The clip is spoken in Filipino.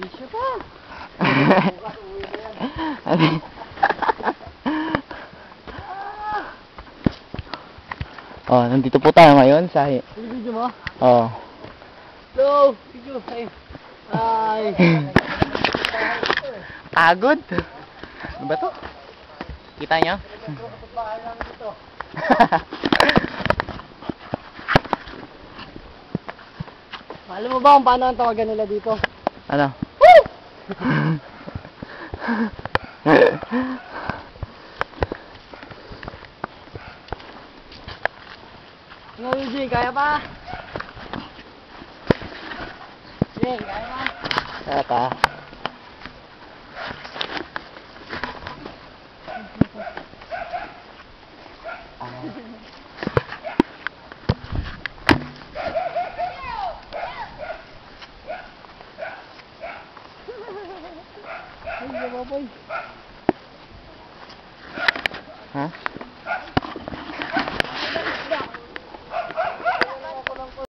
Bisyo pa. Oh, nandito po tayo ngayon sa... Video mo? Oh. Hello! Video! Hi! Pagod. Ano ba to? Kita nyo? Alam mo ba kung paano ang tawagan nila dito? Ano? Ano, Eugene? Kaya pa? Eugene, kaya pa? Kaya pa. Ay, di ba, boy? Ha?